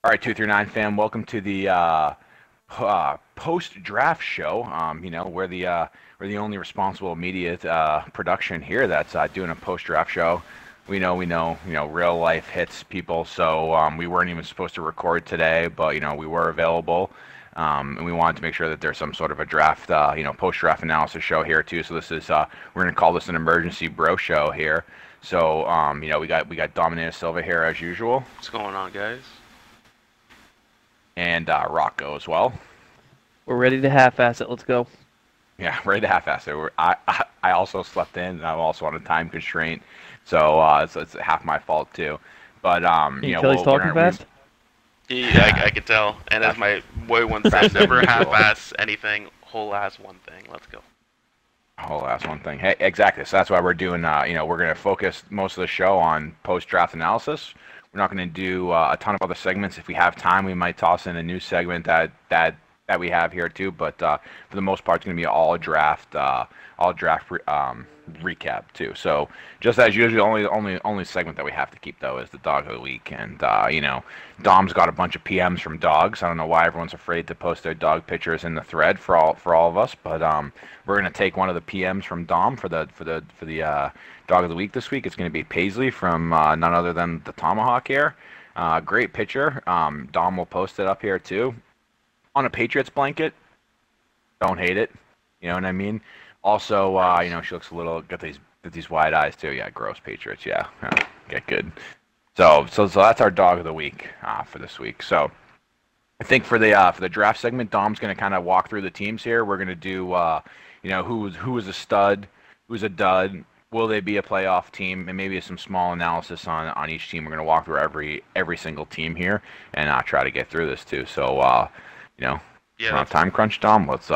All right, 239 fam, welcome to the post-draft show. We're the only responsible immediate production here that's doing a post-draft show. We know, real life hits people, so we weren't even supposed to record today, but we were available, and we wanted to make sure that there's some sort of a draft, post-draft analysis show here too. So this is we're gonna call this an emergency bro show here. So we got Dominator Silva here as usual, What's going on, guys? and Rocco as well. We're ready to half-ass it. Let's go. Yeah, ready to half-ass it. I also slept in, and I'm also on a time constraint, so it's half my fault too. But Can you tell he's talking fast? Yeah, I could tell. And as my boy once said, never half-ass anything, whole-ass one thing. Let's go. Whole ass one thing. Hey, exactly. So that's why we're doing. We're going to focus most of the show on post-draft analysis. We're not going to do a ton of other segments. If we have time, we might toss in a new segment that we have here too. But for the most part, it's going to be all draft recap too. So just as usual, only segment that we have to keep though is the dog of the week. And Dom's got a bunch of PMs from dogs. I don't know why everyone's afraid to post their dog pictures in the thread for all of us, but we're going to take one of the PMs from Dom for the dog of the week this week. It's going to be Paisley from none other than the Tomahawk here. Great picture. Dom will post it up here too on a Patriots blanket. Don't hate it. You know what I mean? Also, she looks a little got these wide eyes too. Yeah, gross Patriots. Yeah, get good. So that's our dog of the week for this week. So I think for the draft segment, Dom's going to kind of walk through the teams here. We're going to do who is a stud, who's a dud, will they be a playoff team, and maybe some small analysis on each team. We're going to walk through every single team here and try to get through this too. So Yeah, we're on time crunch, Dom. Let's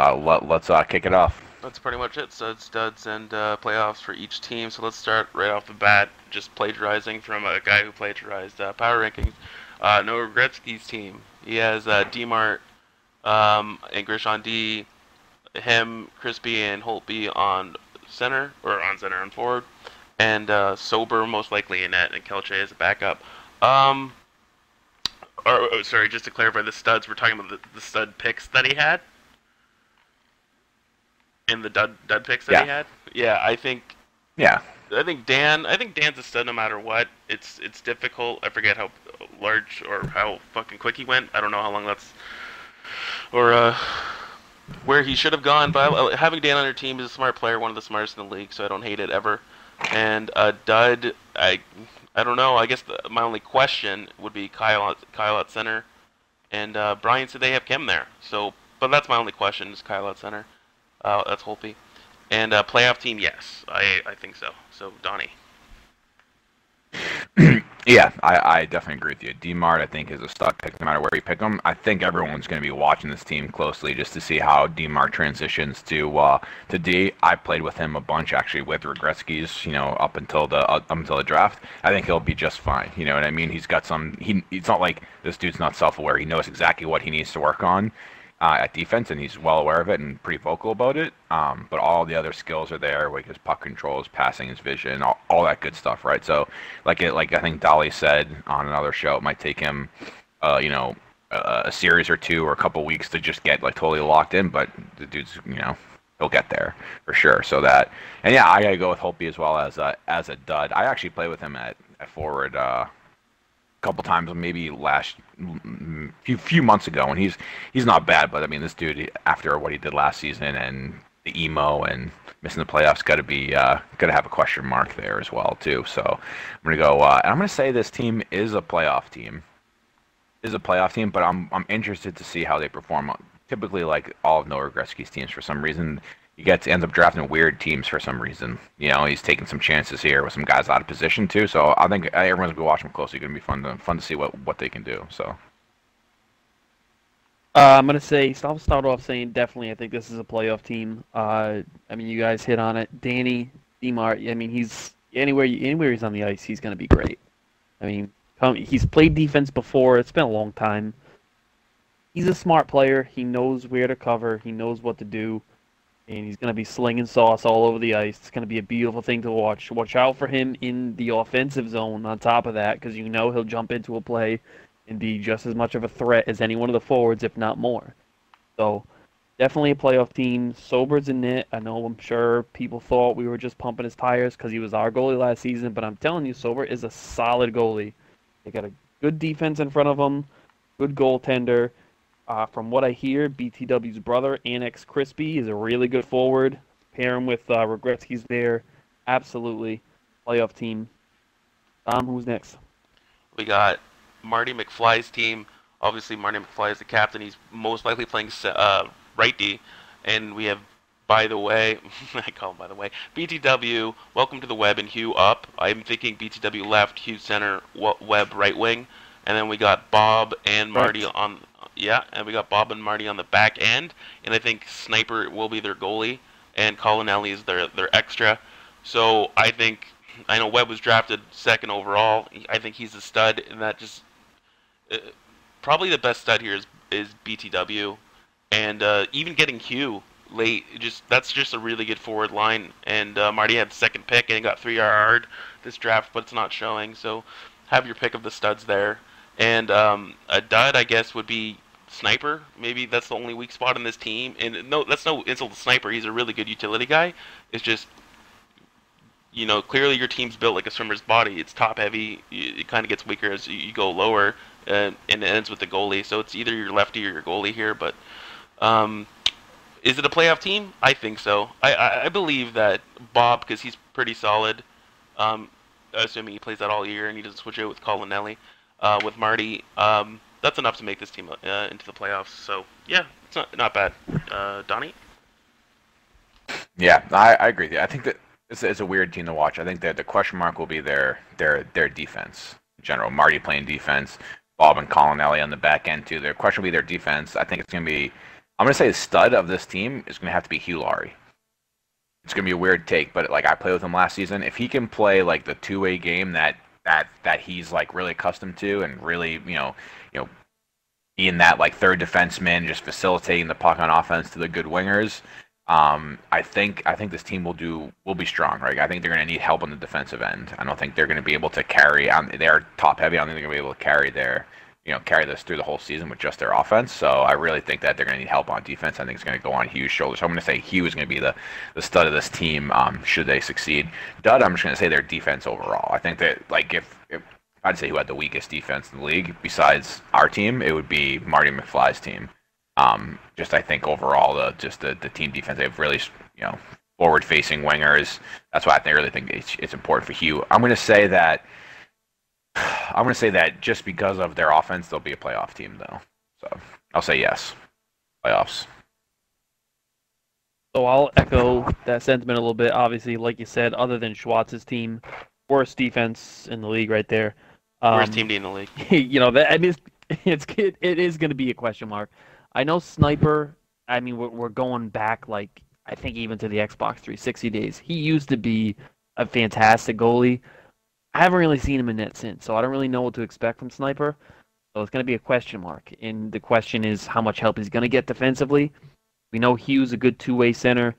kick it off. that's pretty much it. Studs, and playoffs for each team. So let's start right off the bat, just plagiarizing from a guy who plagiarized power rankings. Noah Gretzky's team. He has D-Mart and Grishon D, him, Crispy, and Holtby on center, or on center and forward, and Sober most likely in net, and Kelche as a backup. Sorry, just to clarify, the studs, we're talking about the stud picks that he had? In the dud picks that he had? Yeah, I think Dan's a stud no matter what. It's difficult. I forget how large or how fucking quick he went. I don't know how long that's, or where he should have gone. But having Dan on your team is a smart player, one of the smartest in the league, so I don't hate it ever. And dud, I don't know. I guess my only question would be Kyle at center, and Brian said they have Kim there. So, but that's my only question is Kyle at center. That's Holtby. And playoff team, yes, I think so. So Donnie. Yeah, I definitely agree with you. D-Mart, I think, is a stud pick no matter where you pick him. I think everyone's going to be watching this team closely just to see how D-Mart transitions to D. I played with him a bunch, actually, with Gretzky's, up until the draft. I think he'll be just fine. You know what I mean? He's got it's not like this dude's not self-aware. He knows exactly what he needs to work on at defense, and he's well aware of it and pretty vocal about it. But all the other skills are there, like his puck control, his passing, his vision, all that good stuff, right? So, like I think Dolly said on another show, it might take him, a series or two or a couple weeks to just get like totally locked in. But the dude's, he'll get there for sure. So that, and yeah, I gotta go with Holtby as well as a dud. I actually played with him at forward. Couple times, maybe last few months ago, and he's not bad. But I mean, this dude, after what he did last season and the emo and missing the playoffs, got to have a question mark there as well too. So I'm gonna go, and I'm gonna say this team is a playoff team. But I'm interested to see how they perform. Typically, like all of Noah Gretzky's teams, for some reason, ends up drafting weird teams for some reason. He's taking some chances here with some guys out of position too. So I think everyone's gonna be watching closely. It's gonna be fun to see what they can do. So I'm gonna say I'll start off saying definitely. I think this is a playoff team. I mean, you guys hit on it. Danny D-Mart. I mean, he's anywhere he's on the ice, he's gonna be great. I mean, he's played defense before. It's been a long time. He's a smart player. He knows where to cover. He knows what to do. And he's going to be slinging sauce all over the ice. It's going to be a beautiful thing to watch. Watch out for him in the offensive zone on top of that, because he'll jump into a play and be just as much of a threat as any one of the forwards, if not more. So definitely a playoff team. Sober's in it. I know I'm sure people thought we were just pumping his tires because he was our goalie last season, but I'm telling you, Sober is a solid goalie. They got a good defense in front of him, good goaltender. From what I hear, BTW's brother, Annex Crispy, is a really good forward. Pair him with Regretski's there. Absolutely. Playoff team. Who's next? We got Marty McFly's team. Obviously, Marty McFly is the captain. He's most likely playing right D. And we have, by the way, I call him by the way, BTW, welcome to the web, and Hugh up. I'm thinking BTW left, Hugh center, web right wing. And then we got Bob and Marty on, yeah, and we got Bob and Marty on the back end. And I think Sniper will be their goalie, and Colinelli is their extra. So I know Webb was drafted second overall. I think he's a stud, and that just probably the best stud here is BTW, and even getting Hugh late, that's just a really good forward line. And Marty had the second pick and got 3 this draft, but it's not showing. So have your pick of the studs there, and a dud I guess would be Sniper. Maybe that's the only weak spot in this team. And no, that's no insult to Sniper. He's a really good utility guy. It's just, clearly your team's built like a swimmer's body. It's top heavy. It kind of gets weaker as you go lower, and it ends with the goalie. So it's either your lefty or your goalie here. But is it a playoff team? I think so. I believe that Bob, because he's pretty solid, assuming he plays that all year and he doesn't switch out with Colinelli, with Marty, that's enough to make this team into the playoffs. So yeah, it's not bad. Donnie? Yeah, I agree with you. I think that it's a weird team to watch. I think that the question mark will be their defense in general. Marty playing defense, Bob and Colinelli on the back end too. Their question will be their defense. I think it's going to be, I'm going to say the stud of this team is going to have to be Hugh Laurie. It's going to be a weird take, but like I played with him last season. If he can play like the two-way game that he's like really accustomed to, and really being that like third defenseman, just facilitating the puck on offense to the good wingers. I think this team will be strong, right? I think they're going to need help on the defensive end. I don't think they're going to be able to carry. They're top heavy. I don't think they're going to be able to carry this through the whole season with just their offense. So I really think that they're going to need help on defense. I think it's going to go on Hugh's shoulders. So I'm going to say Hugh is going to be the stud of this team. Should they succeed? Dud, I'm just going to say their defense overall. I think that like if I'd say who had the weakest defense in the league besides our team, it would be Marty McFly's team. Just I think overall the team defense, they have really forward facing wingers. That's why I really think it's important for Hugh. I'm going to say that just because of their offense, they'll be a playoff team though. So I'll say yes, playoffs. So I'll echo that sentiment a little bit. Obviously, like you said, other than Schwartz's team, worst defense in the league right there. Worst team D in the league. It is going to be a question mark. I know Sniper, I mean, we're going back, like, I think even to the Xbox 360 days. He used to be a fantastic goalie. I haven't really seen him in net since, so I don't really know what to expect from Sniper. So it's going to be a question mark. And the question is how much help he's going to get defensively. We know Hugh's a good two-way center.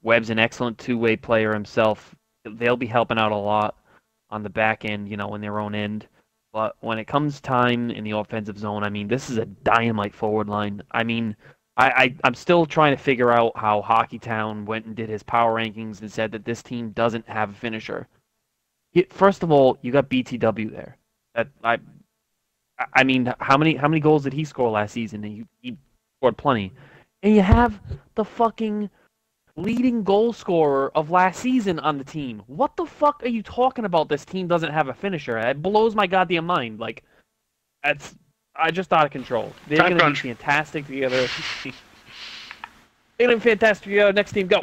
Webb's an excellent two-way player himself. They'll be helping out a lot on the back end, in their own end. But when it comes time in the offensive zone, I mean, this is a dynamite forward line. I mean, I'm still trying to figure out how Hockeytown went and did his power rankings and said that this team doesn't have a finisher. First of all, you got BTW there. I mean, how many goals did he score last season? He scored plenty. And you have the fucking leading goal scorer of last season on the team. What the fuck are you talking about? This team doesn't have a finisher. It blows my goddamn mind. Like, I just out of control. They're going to be fantastic together. They're going to be fantastic together. Next team, go.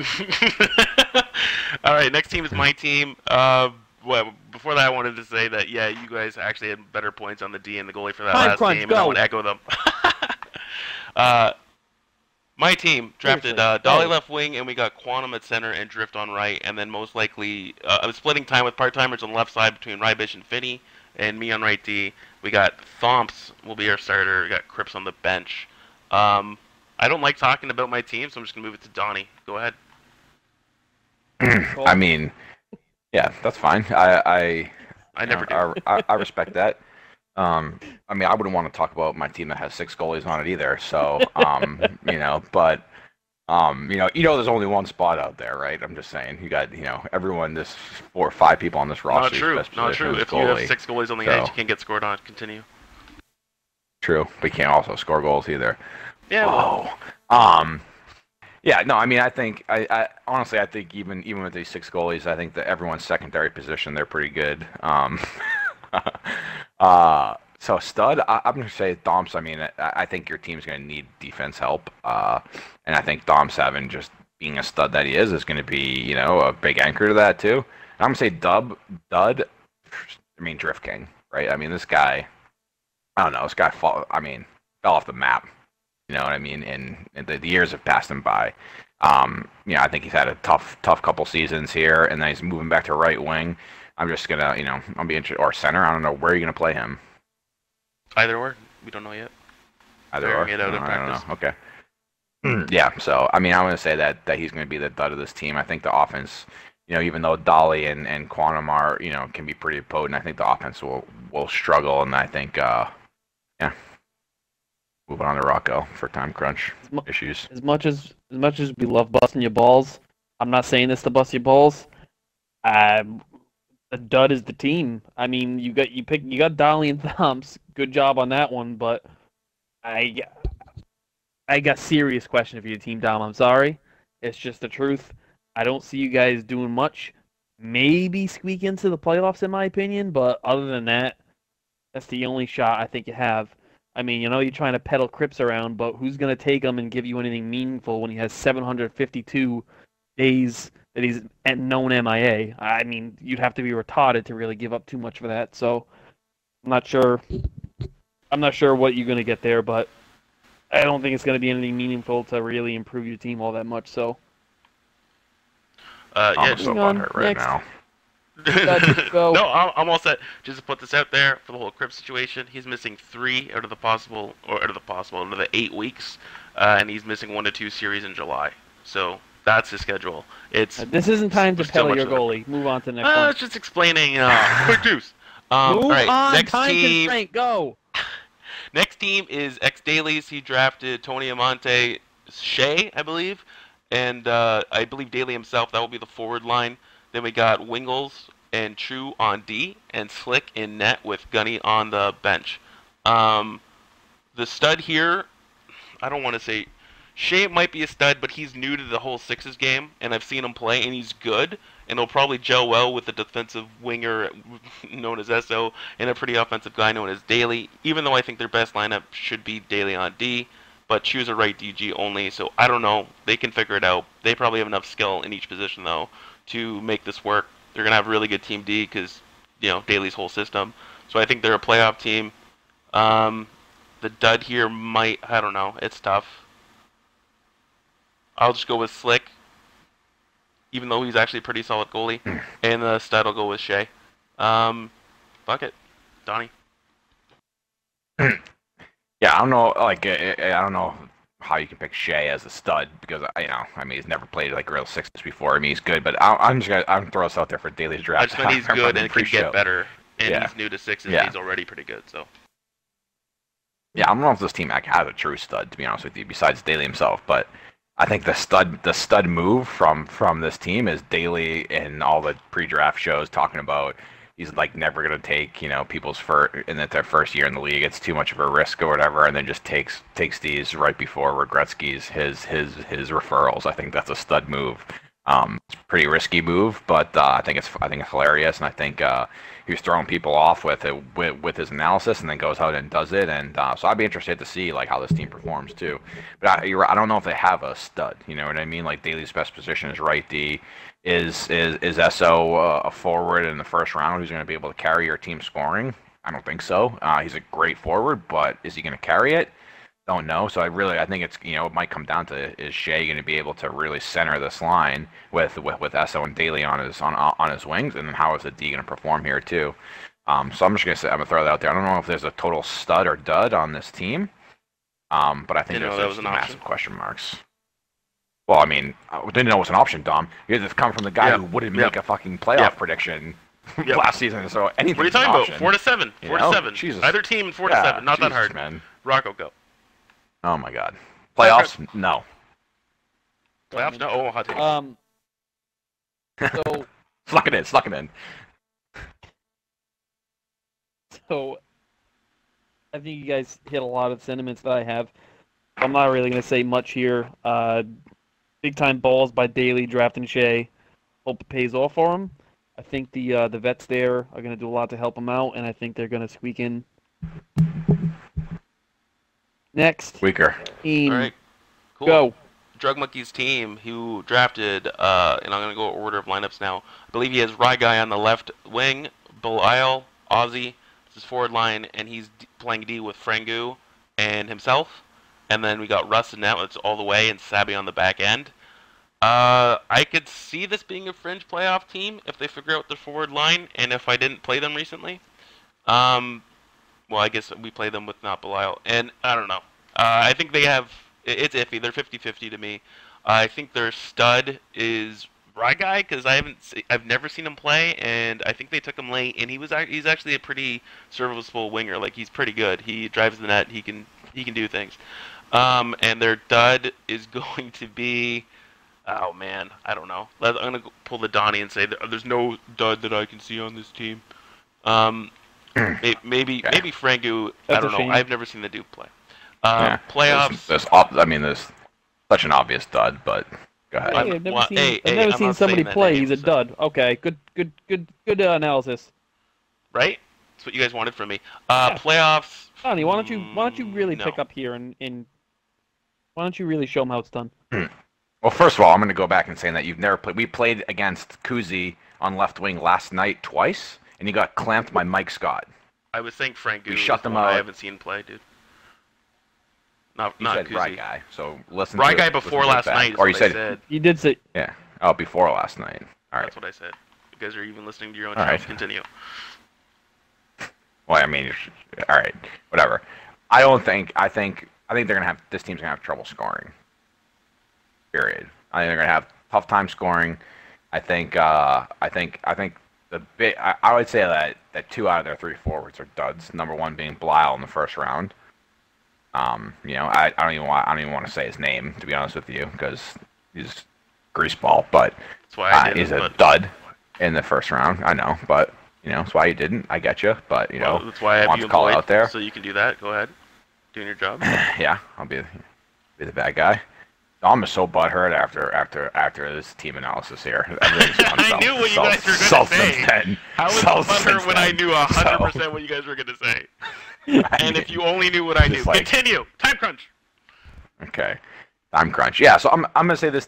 All right, next team is my team. Well, before that, I wanted to say that, yeah, you guys actually had better points on the D and the goalie for that last game, and I want to echo them. My team drafted Dolly left wing, and we got Quantum at center and Drift on right, and then most likely I'm splitting time with part-timers on the left side between Rybish and Finney, and me on right D. We got Thomps will be our starter. We got Cripps on the bench. I don't like talking about my team, so I'm just gonna move it to Donnie. Go ahead. I mean, yeah, that's fine. I never do. I respect that. I mean, I wouldn't want to talk about my team that has 6 goalies on it either. So, but there's only one spot out there, right? I'm just saying, you got, everyone, this 4 or 5 people on this roster. Not true. Not true. If you have 6 goalies on the ice, you can't get scored on. Continue. True, but you can't also score goals either. Yeah. Whoa. Yeah, no, I mean, I think, I honestly, I think even with these 6 goalies, I think that everyone's secondary position, they're pretty good. So stud, I'm going to say Dom's. I mean, I think your team's going to need defense help, and I think Dom Seven, just being a stud that he is going to be, a big anchor to that too. And I'm going to say Dud. I mean, Drift King, right? I mean, this guy, I don't know, fell off the map. You know what I mean? And the years have passed him by. I think he's had a tough couple seasons here, and then he's moving back to right wing. I'm just gonna, I'll be interested, or center. I don't know where you're gonna play him. Either or, we don't know yet. Either or, it out in practice. Know. Okay. Yeah. So I mean, I'm gonna say that he's gonna be the dud of this team. I think the offense, even though Dolly and Quantum are, can be pretty potent, I think the offense will struggle, and I think, moving on to Rocco for time crunch issues. As much as we love busting your balls, I'm not saying this to bust your balls. The dud is the team. I mean, you got Dolly and Thumps. Good job on that one, but I got serious question for your team, Dom. I'm sorry. It's just the truth. I don't see you guys doing much. Maybe squeak into the playoffs, in my opinion, but other than that, that's the only shot I think you have. I mean, you're trying to peddle Crips around, but who's going to take him and give you anything meaningful when he has 752 days that he's known MIA? I mean, you'd have to be retarded to really give up too much for that. So, I'm not sure what you're going to get there, but I don't think it's going to be anything meaningful to really improve your team all that much. So, I'm so butthurt right now. No, I'm all set. Just to put this out there for the whole Crip situation, he's missing 3 out of the 8 weeks, and he's missing 1 to 2 series in July. So that's his schedule. This isn't time to peddle your goalie. Move on to the next one. It's just explaining. Quick juice. Move all right, on. Next time team. Constraint. Go. Next team is X Dailies. He drafted Tony Amante, Shea, I believe, and I believe Daly himself. That will be the forward line. Then we got Wingles and True on D, and Slick in net with Gunny on the bench. The stud here, I don't want to say, Shea might be a stud, but he's new to the whole Sixes game, and I've seen him play, and he's good, and he'll probably gel well with the defensive winger known as SO, and a pretty offensive guy known as Daly, even though I think their best lineup should be Daly on D, but choose a right DG only, so I don't know. They can figure it out. They probably have enough skill in each position, though, to make this work. They're going to have a really good Team D because, Daly's whole system. So I think they're a playoff team. The dud here I don't know. It's tough. I'll just go with Slick, even though he's actually a pretty solid goalie. And the stud, I'll go with Shea. Fuck it. Donnie. Yeah, I don't know. I don't know how you can pick Shea as a stud because he's never played like real Sixes before. I mean, he's good, but I'm gonna throw this out there for Daly's draft. I just think he's good and can get better, and he's new to Sixes. And he's already pretty good. So. Yeah, I don't know if this team has a true stud, to be honest with you, besides Daly himself. But I think the stud move from this team is Daly in all the pre-draft shows talking about. He's like never gonna take people's their first year in the league. It's too much of a risk or whatever, and then just takes these right before Gretzky's his referrals. I think that's a stud move. It's a pretty risky move, but I think it's hilarious, and I think he was throwing people off with his analysis, and then goes out and does it, and so I'd be interested to see like how this team performs too. But I don't know if they have a stud. You know what I mean? Like Daly's best position is right D. Is SO a forward in the first round who's going to be able to carry your team scoring? I don't think so. He's a great forward, but is he going to carry it? Don't know. So I think it's it might come down to, is Shea going to be able to really center this line with SO and Daly on his wings, and then how is the D going to perform here too? So I'm just going to say, I'm going to throw that out there. I don't know if there's a total stud or dud on this team, but I think there's massive question marks. Well, I mean, I didn't know it was an option, Dom. You had to come from the guy who wouldn't make a fucking playoff prediction. Yep. last season. So anything. What are you talking about? 4-7. 4-7. Jesus. Either team 4-7. Not that Jesus, hard. man. Rocco, go. Oh my God. Playoffs? No. Playoffs? No. Oh, hot take. So Sluck it in. So, I think you guys hit a lot of sentiments that I have. I'm not really going to say much here. Big time balls by Daly drafting Shea. Hope it pays off for him. I think the vets there are going to do a lot to help him out, and I think they're going to squeak in. Next, Weaker. team. All right. Cool. Go. Drug Monkey's team, who drafted, and I'm going to go order of lineups now. I believe he has Rye Guy on the left wing, Belial, Ozzy, this is forward line, and he's playing D with Frangu and himself. And then we got Russ and Netlitz all the way, and Sabi on the back end. I could see this being a fringe playoff team if they figure out their forward line, and if I didn't play them recently. Well, I guess we play them with not Belial, and I don't know. I think they have. It's iffy. They're 50-50 to me. I think their stud is Rye Guy because I've never seen him play, and I think they took him late, and he's actually a pretty serviceable winger. Like he's pretty good. He drives the net. He can do things. And their dud is going to be. Oh man, I don't know. I'm gonna pull the Donnie and say there's no dud that I can see on this team. Maybe Frangu. I don't know. shame. I've never seen the dude play. Yeah. Playoffs. There's such an obvious dud, but go ahead. Hey, I've never Well, seen, hey, I've never I'm seen not somebody saying that play. name, He's a so- dud. Okay, good analysis. Right? That's what you guys wanted from me. Yeah. Playoffs. Donnie, why don't you really no. pick up here and why don't you really show them how it's done? Well, first of all, I'm going to go back and say that you've never played. We played against Kuzi on left wing last night twice, and you got clamped by Mike Scott. I was saying Frangu. You shut is them one out. I haven't seen play, dude. You Not said Kuzi. Rye Guy, so listen. Rye to Guy it, listen before to it last back. night is Or what you I said, said. You did say yeah. Oh, before last night. All right. That's what I said. You guys are even listening to your own All shows. right. Continue. Well, I mean, all right, whatever. I think they're gonna have this team's gonna have trouble scoring. Period. I think they're gonna have tough time scoring. I think the bit. I would say that 2 out of their 3 forwards are duds. Number 1 being Belial in the first round. I don't even want to say his name, to be honest with you, because he's greaseball. But That's why I did he's it, a but- dud in the first round. I know, but that's why you didn't. I get you, but Well, that's why I have want you to call it employed, out there. so you can do that. Go ahead. Doing your job. Yeah, I'll be the bad guy. I'm so butthurt after this team analysis here. I knew what you guys were going to say. How was butthurt when I knew 100% what you guys were going to say? And if you only knew what I knew. Just like- Continue. Time crunch. Okay, time crunch. Yeah, so I'm gonna say this.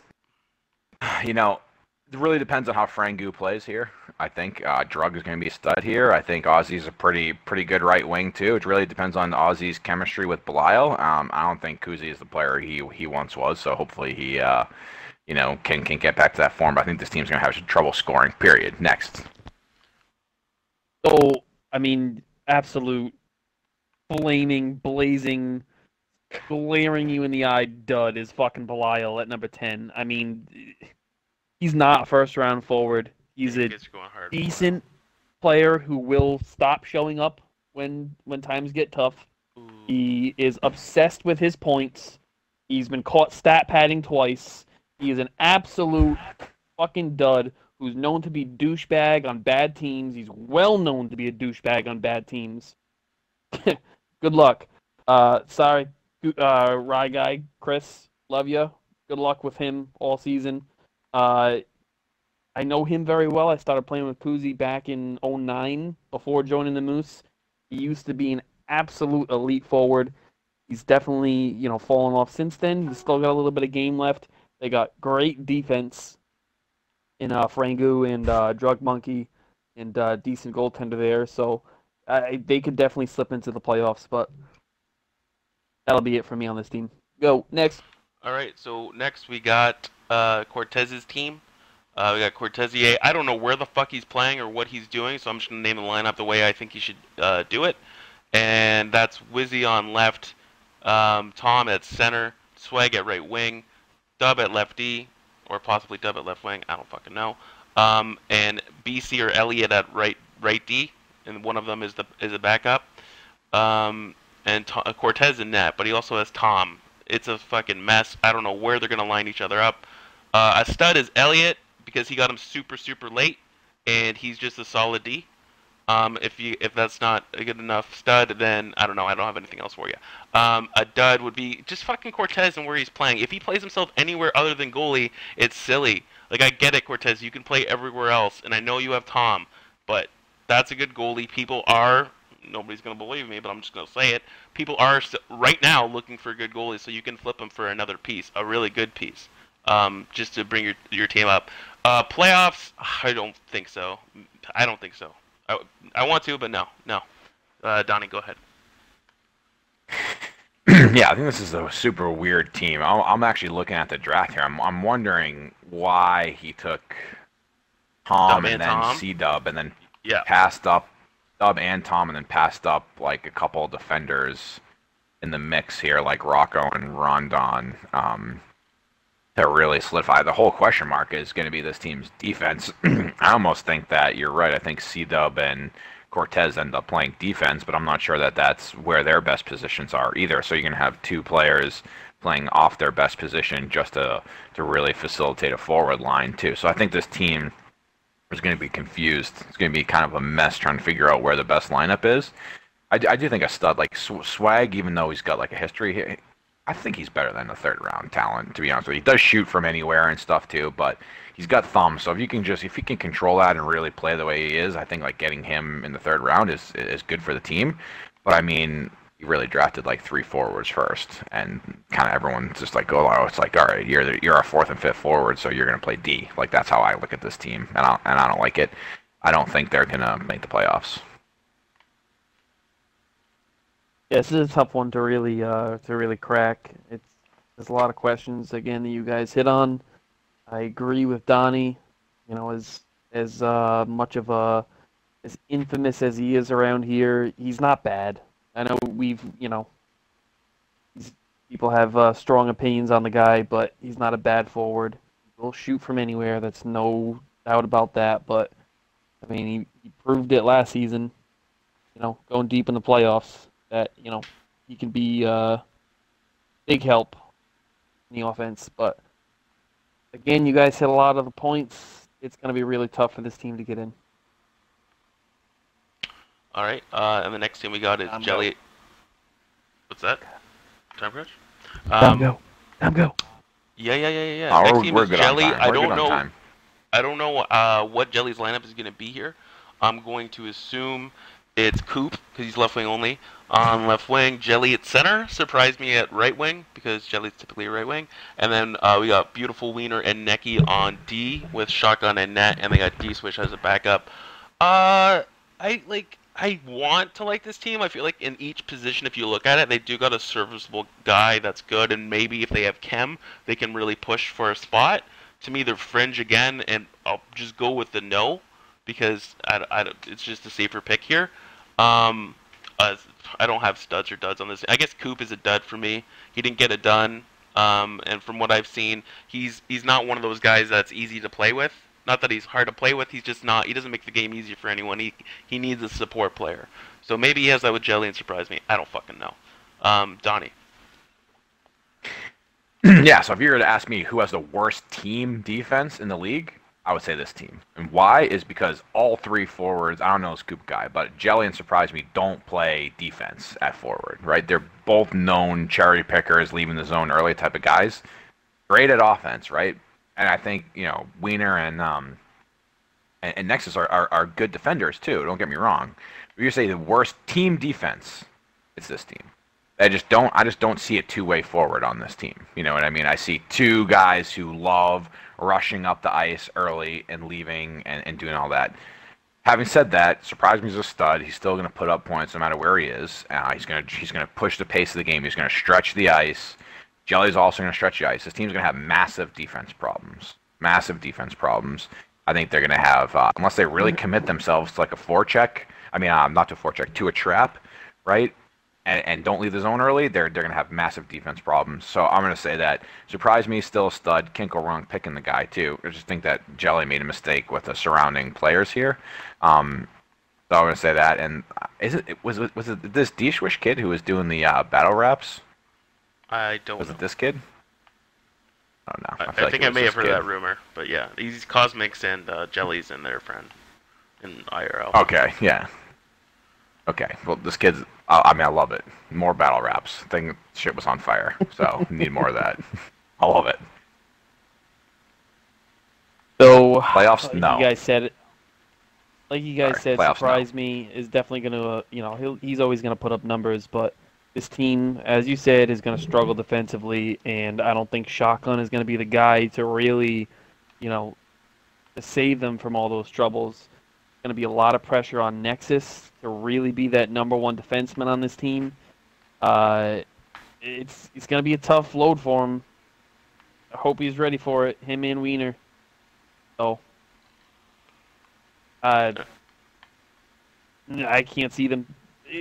It really depends on how Frangu plays here. I think Drug is gonna be a stud here. I think Ozzy's a pretty good right wing too. It really depends on Ozzy's chemistry with Belial. I don't think Kuzi is the player he once was. So hopefully he can get back to that form. But I think this team's gonna have some trouble scoring. Period. Next. so. I mean, absolute flaming, blazing, glaring you in the eye dud is fucking Belial at number 10. I mean, he's not a first round forward. He's You a guys are going hard. decent player who will stop showing up when times get tough. Ooh. He is obsessed with his points. He's been caught stat padding twice. He is an absolute fucking dud who's known to be douchebag on bad teams. He's well known to be a douchebag on bad teams. Good luck. Sorry, Rye Guy, Chris. Love you. Good luck with him all season. I know him very well. I started playing with Kuzi back in 2009 before joining the Moose. He used to be an absolute elite forward. He's definitely, fallen off since then. He's still got a little bit of game left. They got great defense in Frangu and Drug Monkey and decent goaltender there. So they could definitely slip into the playoffs, but that'll be it for me on this team. Go, next. All right, so next we got Cortez's team. We got Cortezier. I don't know where the fuck he's playing or what he's doing, so I'm just going to name the lineup the way I think he should do it. And that's Wizzy on left, Tom at center, Swag at right wing, Dub at left D, or possibly Dub at left wing. I don't fucking know. and BC or Elliott at right D, and one of them is a backup. And Cortez in net, but he also has Tom. It's a fucking mess. I don't know where they're gonna line each other up. A stud is Elliott because he got him super late, and he's just a solid D. If that's not a good enough stud, then I don't know. I don't have anything else for you. A dud would be just fucking Cortez and where he's playing. If he plays himself anywhere other than goalie, it's silly. Like, I get it, Cortez. You can play everywhere else, and I know you have Tom, but that's a good goalie. People are. Nobody's going to believe me, but I'm just going to say it. People are right now looking for a good goalie, so you can flip them for another piece, a really good piece, just to bring your team up. Playoffs, I don't think so. I don't think so. I want to, but no. Donnie, go ahead. Yeah, I think this is a super weird team. I'm actually looking at the draft here. I'm wondering why he took Tom and then C-Dub and then passed up Dub and Tom and then passed up like a couple of defenders in the mix here, like Rocco and Rondon, to really solidify. The whole question mark is going to be this team's defense. I almost think that you're right. I think C-Dub and Cortez end up playing defense, but I'm not sure that that's where their best positions are either. So you're going to have two players playing off their best position just to really facilitate a forward line too. So I think this team is going to be confused. It's going to be kind of a mess trying to figure out where the best lineup is. I do think a stud like Swag, even though he's got like a history, I think he's better than a third round talent, to be honest with you. He does shoot from anywhere and stuff too, but he's got thumbs. So if he can control that and really play the way he is, I think like getting him in the third round is good for the team. But I mean, he really drafted like 3 forwards first, and kind of everyone's just like, oh, it's like, all right, you're our 4th and 5th forward, so you're gonna play D. Like, that's how I look at this team, and I don't like it. I don't think they're gonna make the playoffs. Yeah, this is a tough one to really crack. There's a lot of questions again that you guys hit on. I agree with Donnie. You know, as much of as infamous as he is around here, he's not bad. I know people have strong opinions on the guy, but he's not a bad forward. He'll shoot from anywhere. That's no doubt about that. But I mean, he proved it last season. You know, going deep in the playoffs, that he can be big help in the offense. But again, you guys hit a lot of the points. It's going to be really tough for this team to get in. All right, and the next team we got is Jelly. Go. What's that? Time crunch? Time go. Yeah. Oh, next team we're is good Jelly. on time. I don't know what Jelly's lineup is going to be here. I'm going to assume it's Coop because he's left wing only. On left wing, Jelly at center. Surprised me at right wing because Jelly's typically a right wing. And then we got Beautiful Wiener and Necky on D with Shotgun and Net, and they got D Swish as a backup. I want to like this team. I feel like in each position, if you look at it, they do got a serviceable guy that's good, and maybe if they have Chem, they can really push for a spot. To me, they're fringe again, and I'll just go with the no because it's just a safer pick here. I don't have studs or duds on this. I guess Coop is a dud for me. He didn't get it done, and from what I've seen, he's not one of those guys that's easy to play with. Not that he's hard to play with, he's just not. He doesn't make the game easy for anyone. He needs a support player. So maybe he has that with Jelly and surprise me. I don't fucking know. Donnie. Yeah, so if you were to ask me who has the worst team defense in the league, I would say this team. And why is because all 3 forwards, I don't know the Scoop guy, but Jelly and Surprise Me don't play defense at forward, right? They're both known cherry pickers, leaving the zone early type of guys. Great at offense, right? And I think, Wiener and Nexus are good defenders too, don't get me wrong. If you say the worst team defense, it's this team. I just don't see a two-way forward on this team. You know what I mean? I see 2 guys who love rushing up the ice early and leaving and doing all that. Having said that, Surprise Me is a stud. He's still going to put up points no matter where he is. He's going to push the pace of the game. He's going to stretch the ice. Jelly's also going to stretch the ice. This team's going to have massive defense problems. Massive defense problems. I think they're going to have, unless they really commit themselves to like a forecheck. I mean, not to a forecheck, to a trap, right? and don't leave the zone early, they're going to have massive defense problems. So I'm going to say that. Surprise me, still a stud. Can't go wrong picking the guy, too. I just think that Jelly made a mistake with the surrounding players here. So I'm going to say that. And was it this D-Swish kid who was doing the battle raps? I don't know. Was it this kid? I don't know. I think I may have heard that rumor. But yeah, these Cosmics and Jellies and their friend in IRL. Okay, yeah. Okay, well, this kid's... I mean, I love it. More battle raps. Thing shit was on fire, so need more of that. I love it. So Playoffs? like No. You guys said it. Like you guys said, playoffs, surprise me is definitely going to, he's always going to put up numbers, but this team, as you said, is going to struggle defensively, and I don't think Shotgun is going to be the guy to really, to save them from all those troubles. Going to be a lot of pressure on Nexus to really be that number one defenseman on this team. It's going to be a tough load for him. I hope he's ready for it, him and Wiener. So, I can't see them.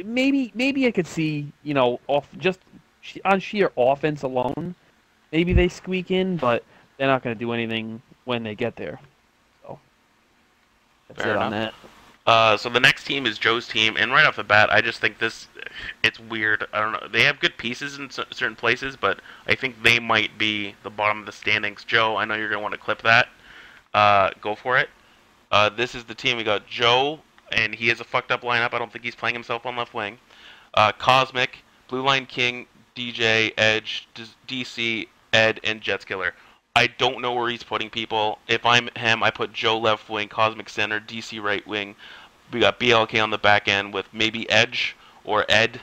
Maybe I could see, off just on sheer offense alone, maybe they squeak in, but they're not going to do anything when they get there. That's Fair it on enough. that. So the next team is Joe's team, and right off the bat, I just think it's weird. I don't know. They have good pieces in certain places, but I think they might be the bottom of the standings. Joe, I know you're going to want to clip that. Go for it. This is the team. We got Joe, and he has a fucked up lineup. I don't think he's playing himself on left wing. Cosmic, Blue Line King, DJ, Edge, DC, Ed, and Jetskiller. I don't know where he's putting people. If I'm him, I put Joe left wing, Cosmic center, DC right wing. We got BLK on the back end with maybe Edge or Ed,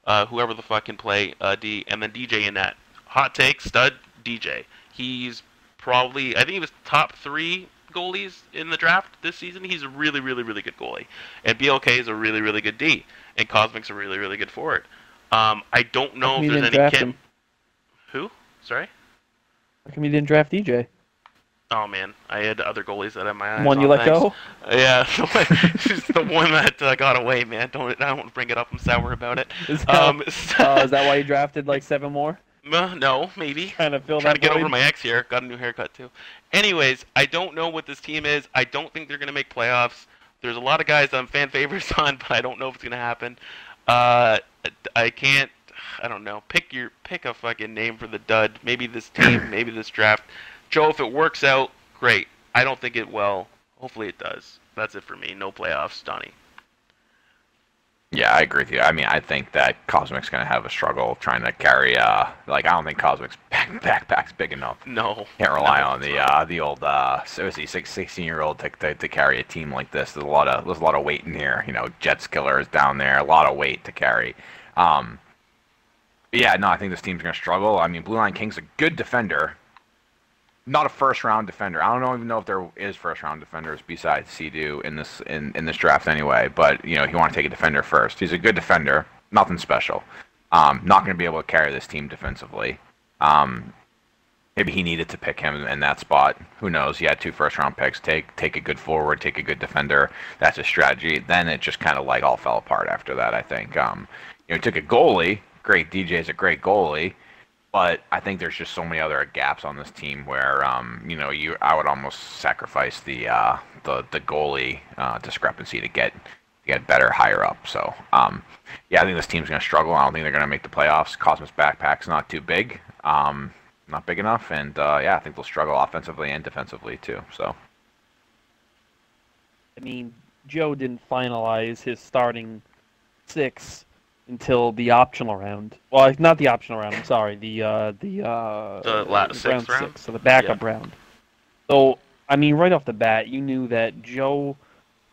whoever the fuck can play D, and then DJ in that. Hot take, stud, DJ. He's probably, I think he was top 3 goalies in the draft this season. He's a really, really, really good goalie. And BLK is a really, really good D. And Cosmic's a really, really good forward. I don't know if there's any Kim. Who? Sorry? How come you didn't draft DJ? Oh man, I had other goalies that had my eyes One on. you let go? Yeah, it's the one that got away, man. I don't bring it up. I'm sour about it. Is that why you drafted like 7 more? No, maybe. Trying to get over my ex here. Got a new haircut too. Anyways, I don't know what this team is. I don't think they're gonna make playoffs. There's a lot of guys I'm fan favorites on, but I don't know if it's gonna happen. I can't. I don't know. Pick a fucking name for the dud. Maybe this team, maybe this draft. Joe, if it works out, great. I don't think it will. Hopefully it does. That's it for me. No playoffs, Donnie. Yeah, I agree with you. I mean, I think that Cosmic's going to have a struggle trying to carry, I don't think Cosmic's backpack's big enough. No. Can't rely on the old, 16-year-old to carry a team like this. There's a lot of weight in here. Jetskiller is down there, a lot of weight to carry. Yeah, no, I think this team's going to struggle. I mean, Blue Line King's a good defender. Not a first-round defender. I don't even know if there is first-round defenders besides Sea-Doo in this draft anyway. But, you want to take a defender first. He's a good defender. Nothing special. Not going to be able to carry this team defensively. Maybe he needed to pick him in that spot. Who knows? He had 2 first-round picks. Take a good forward. Take a good defender. That's his strategy. Then it just kind of all fell apart after that, I think. He took a goalie. Great, DJ's a great goalie, but I think there's just so many other gaps on this team where I would almost sacrifice the goalie discrepancy to get better higher up. So yeah, I think this team's going to struggle. I don't think they're going to make the playoffs. Cosmos backpack's not too big, not big enough, and yeah, I think they'll struggle offensively and defensively too. So I mean, Joe didn't finalize his starting 6 until the optional round. Well, not the optional round. I'm sorry. The sixth round. 6, so the backup round. So I mean, right off the bat, you knew that Joe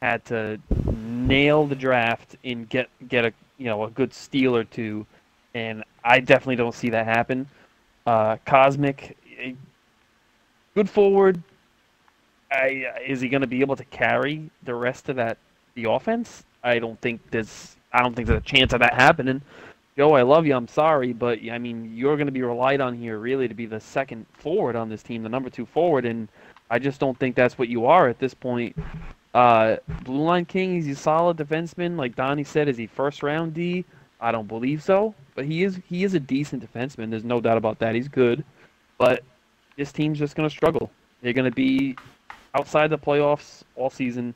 had to nail the draft and get a a good steal or 2, and I definitely don't see that happen. Cosmic, good forward. Is he going to be able to carry the rest of the offense? I don't think there's a chance of that happening. Joe, I love you. I'm sorry, but I mean, you're going to be relied on here really to be the second forward on this team, the number 2 forward, and I just don't think that's what you are at this point. Blue Line King, he's a solid defenseman. Like Donnie said, is he first round D? I don't believe so, but he is a decent defenseman. There's no doubt about that. He's good, but this team's just going to struggle. They're going to be outside the playoffs all season,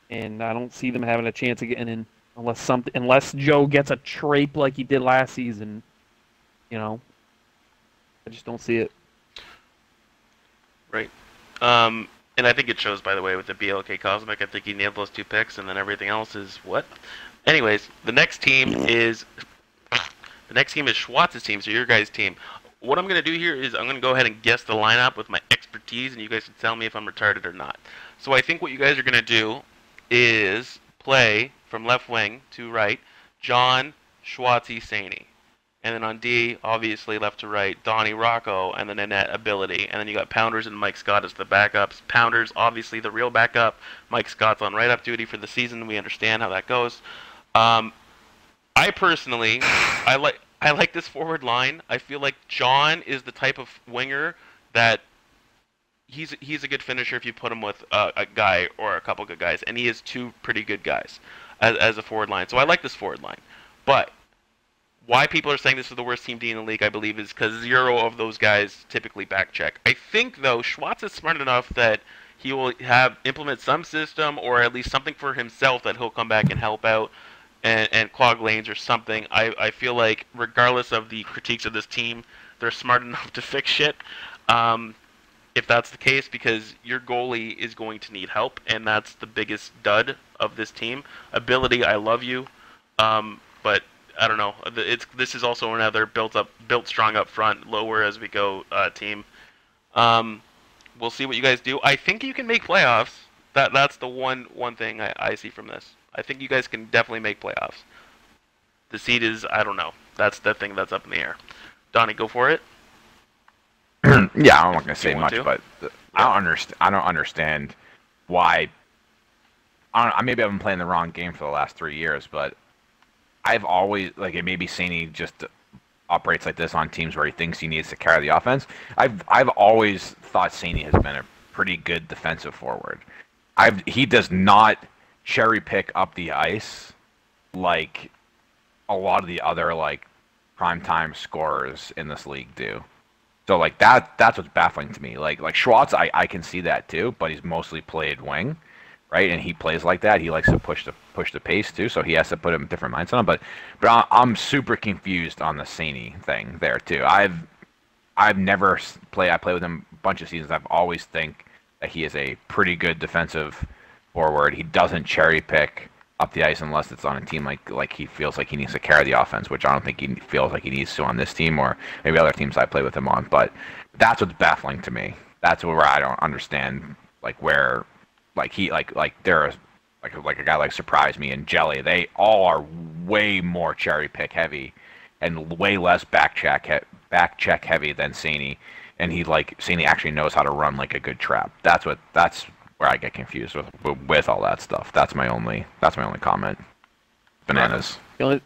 and I don't see them having a chance of getting in unless Joe gets a trape like he did last season. You know, I just don't see it. Right. And I think it shows, by the way, with the BLK Cosmic. I think he nailed those 2 picks, and then everything else is what? Anyways, the next team is Schwartz's team, so your guys' team. What I'm going to do here is I'm going to go ahead and guess the lineup with my expertise, and you guys can tell me if I'm retarded or not. So I think what you guys are going to do is play from left wing to right, John, Schwartzy, Saney. And then on D, obviously left to right, Donnie, Rocco, and then Annette, Ability. And then you got Pounders and Mike Scott as the backups. Pounders, obviously the real backup. Mike Scott's on write-up duty for the season. We understand how that goes. I personally, I like this forward line. I feel like John is the type of winger that he's a good finisher if you put him with a guy or a couple good guys, and he is 2 pretty good guys as a forward line. So I like this forward line. But why people are saying this is the worst team D in the league, I believe, is because 0 of those guys typically back check. I think, though, Schwartz is smart enough that he will implement some system or at least something for himself that he'll come back and help out and clog lanes or something. I feel like regardless of the critiques of this team, they're smart enough to fix shit. If that's the case, because your goalie is going to need help, and that's the biggest dud of this team. Ability, I love you, but I don't know. This is also another built strong up front, lower as we go team. We'll see what you guys do. I think you can make playoffs. That's the one thing I see from this. I think you guys can definitely make playoffs. The seed is, I don't know. That's the thing that's up in the air. Donnie, go for it. Yeah, I'm not gonna say much, to? but I don't understand why. Maybe I've been playing the wrong game for the last 3 years, but I've always maybe Saney just operates like this on teams where he thinks he needs to carry the offense. I've always thought Saney has been a pretty good defensive forward. He does not cherry pick up the ice like a lot of the other primetime scorers in this league do. So that's what's baffling to me. Like Schwartz, I can see that too, but he's mostly played wing, right? And he plays like that. He likes to push the pace too, so he has to put a different mindset on. But I'm super confused on the Saney thing there too. I've never played. I played with him a bunch of seasons. I've always think that he is a pretty good defensive forward. He doesn't cherry pick up the ice unless it's on a team like he feels like he needs to carry the offense, which I don't think he feels like he needs to on this team or maybe other teams I play with him on. But that's what's baffling to me. That's where I don't understand where there are like a guy like Surprise Me and Jelly. They all are way more cherry pick heavy and way less back check heavy than Saney. And Saney actually knows how to run like a good trap. That's where I get confused with all that stuff. That's my only comment. Bananas. The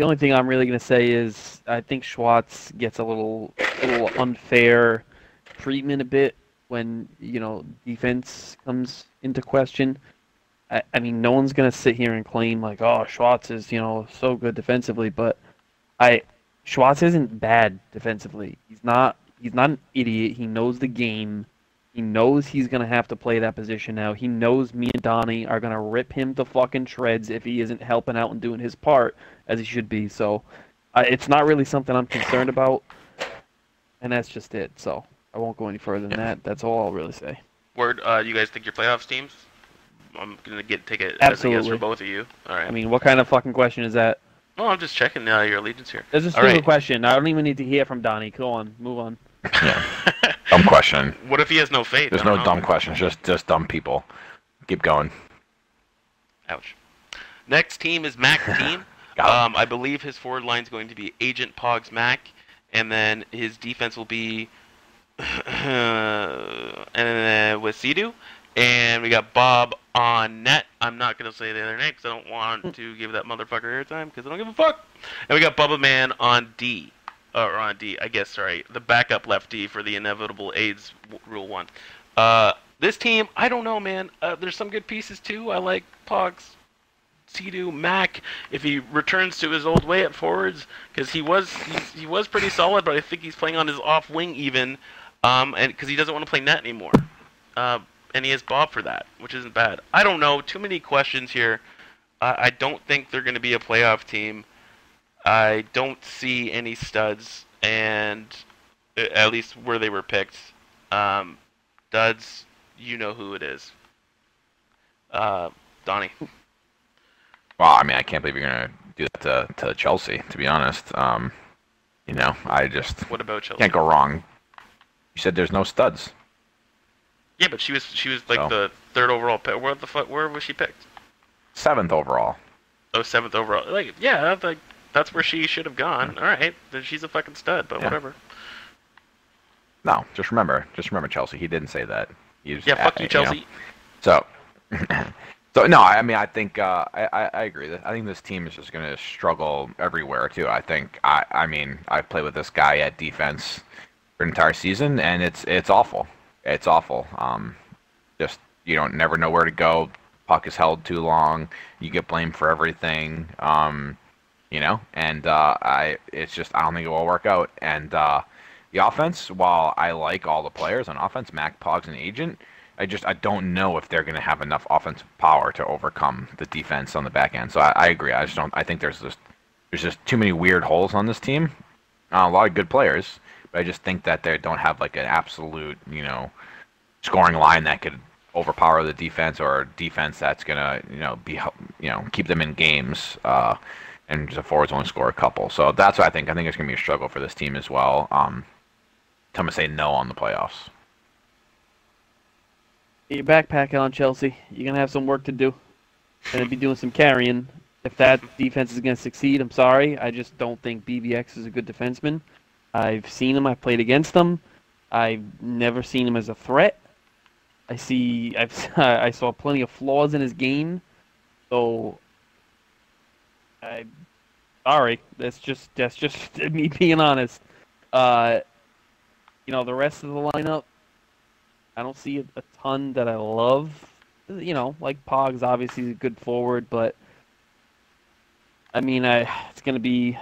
only thing I'm really gonna say is I think Schwartz gets a little unfair treatment a bit when defense comes into question. I mean, no one's gonna sit here and claim oh, Schwartz is so good defensively, but Schwartz isn't bad defensively. He's not an idiot. He knows the game. He knows he's going to have to play that position now. He knows me and Donnie are going to rip him to fucking shreds if he isn't helping out and doing his part as he should be. So it's not really something I'm concerned about, and that's just it. So I won't go any further than that. That's all I'll really say. Word, you guys think your playoffs teams? I'm going to take it Absolutely. as a yes for both of you. All right. I mean, what kind of fucking question is that? Oh, I'm just checking your allegiance here. That's a stupid question. I don't even need to hear from Donnie. Go on. Move on. Yeah. Dumb question. What if he has no faith? There's no dumb questions, just dumb people. Keep going. Ouch. Next team is Mac's team. I believe his forward line is going to be Agent Pogs Mac, and then his defense will be with Sidu, and we got Bob on net. I'm not going to say the other name because I don't want to give that motherfucker airtime because I don't give a fuck. And we got Bubba Man on D. Or on D, I guess, sorry. The backup left D for the inevitable AIDS Rule 1. This team, I don't know, man. There's some good pieces, too. I like Pogs. he do? Mac, if he returns to his old way at forwards, because he was pretty solid, but I think he's playing on his off wing even, and because he doesn't want to play net anymore, and he has Bob for that, which isn't bad. I don't know. Too many questions here. I don't think they're going to be a playoff team. I don't see any studs, and at least where they were picked. Duds, you know who it is. Donnie. Well, I mean, I can't believe you're gonna do that to Chelsea. To be honest, you know, I just What about Chelsea? can't go wrong. You said there's no studs. Yeah, but she was like So. the 3rd overall pick. Where was she picked? 7th overall. Oh, 7th overall. Like, yeah, that's where she should have gone. All right, then she's a fucking stud. But Yeah. whatever. No, just remember Chelsea. He didn't say that. He just, Yeah, fuck you, know. Chelsea. So, so no, I mean, I think I agree. I think this team is just going to struggle everywhere too. I think I mean, I played with this guy at defense for an entire season, and it's awful. It's awful. Just you don't never know where to go. Puck is held too long. You get blamed for everything. You know, and it's just I don't think it will work out. And the offense, while I like all the players on offense, Mac, Pogs, and Agent, I don't know if they're going to have enough offensive power to overcome the defense on the back end. So I agree. I just don't. I think there's just too many weird holes on this team. A lot of good players, but I just think that they don't have like an absolute, you know, scoring line that could overpower the defense or a defense that's gonna, you know, keep them in games. And the forwards only score a couple. So that's what I think. I think it's going to be a struggle for this team as well. I'm going to say no on the playoffs. Get your backpack on, Chelsea. You're going to have some work to do. Going to be doing some carrying. If that defense is going to succeed, I'm sorry. I just don't think BBX is a good defenseman. I've seen him. I've played against him. I've never seen him as a threat. I saw plenty of flaws in his game. So, sorry. That's just me being honest. You know, the rest of the lineup, I don't see a ton that I love. You know, like Pogs obviously is a good forward, but I mean, it's going to be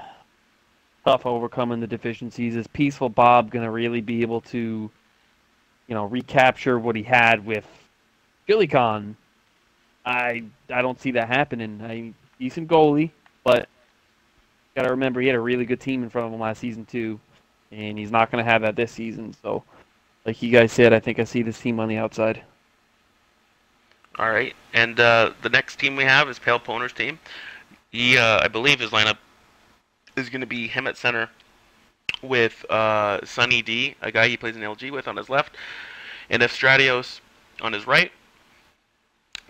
tough overcoming the deficiencies. Is Peaceful Bob going to really be able to, you know, recapture what he had with Gillicon? I don't see that happening. Decent goalie, but got to remember he had a really good team in front of him last season too, and he's not going to have that this season. So, like you guys said, I think I see this team on the outside. All right, and the next team we have is Pale Poner's team. He, I believe, his lineup is going to be him at center with Sonny D, a guy he plays in LG with, on his left, and Estradios on his right.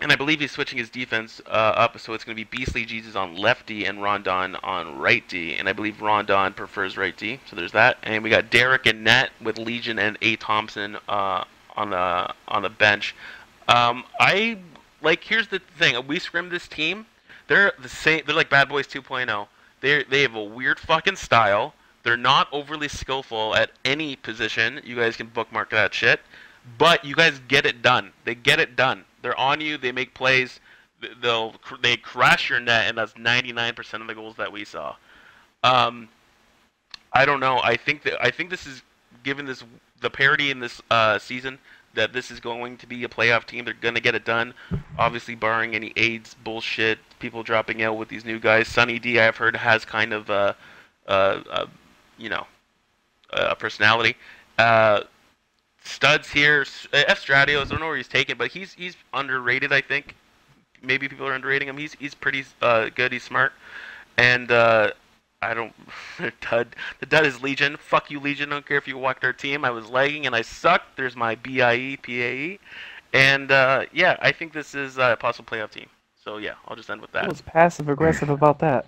And I believe he's switching his defense up, so it's going to be Beastly Jesus on left D and Rondon on right D. And I believe Rondon prefers right D, so there's that. And we got Derek and Net with Legion and A. Thompson on the bench. Here's the thing: we scrimmed this team. They're the same. They're like Bad Boys 2.0. They have a weird fucking style. They're not overly skillful at any position. You guys can bookmark that shit. But you guys get it done. They get it done. They're on you. They make plays. They crash your net, and that's 99% of the goals that we saw. I don't know. I think this is given the parity in this season that this is going to be a playoff team. They're gonna get it done. Obviously, barring any AIDS bullshit, people dropping out with these new guys. Sonny D, I've heard, has kind of a personality. Studs here. Estradios, I don't know where he's taken, but he's underrated, I think. Maybe people are underrating him. He's pretty good. He's smart. And I don't... The dud is Legion. Fuck you, Legion. I don't care if you walked our team. I was lagging and I sucked. There's my BIE, PAE. And yeah, I think this is a possible playoff team. So yeah, I'll just end with that. What's passive-aggressive about that?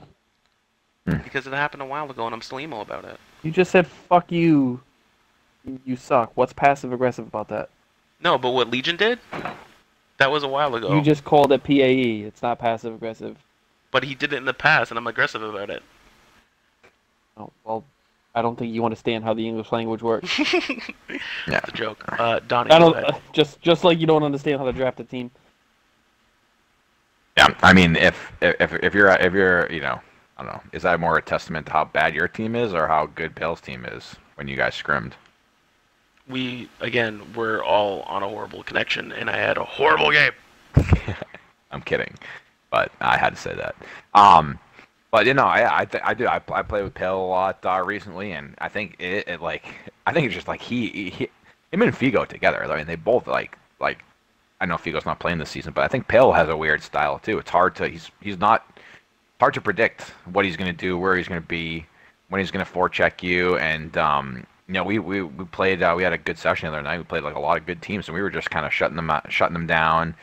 Because it happened a while ago and I'm still emo about it. You just said, fuck you. You suck. What's passive-aggressive about that? No, but what Legion did? That was a while ago. You just called it PAE. It's not passive-aggressive. But he did it in the past, and I'm aggressive about it. Oh, well, I don't think you understand how the English language works. Yeah. It's a joke. Donnie, I go don't. ahead. Just like you don't understand how to draft a team. Yeah, I mean, if you're I don't know, is that more a testament to how bad your team is or how good Pale's team is when you guys scrimmed? We again, we're all on a horrible connection, and I had a horrible game. I'm kidding, but I had to say that. But I play with Pale a lot recently, and I think I think it's just like him and Figo together. I mean, they both like. I know Figo's not playing this season, but I think Pale has a weird style too. It's hard to he's not hard to predict what he's going to do, where he's going to be, when he's going to forecheck you, and we played. We had a good session the other night. We played like a lot of good teams, and we were just kind of shutting them down,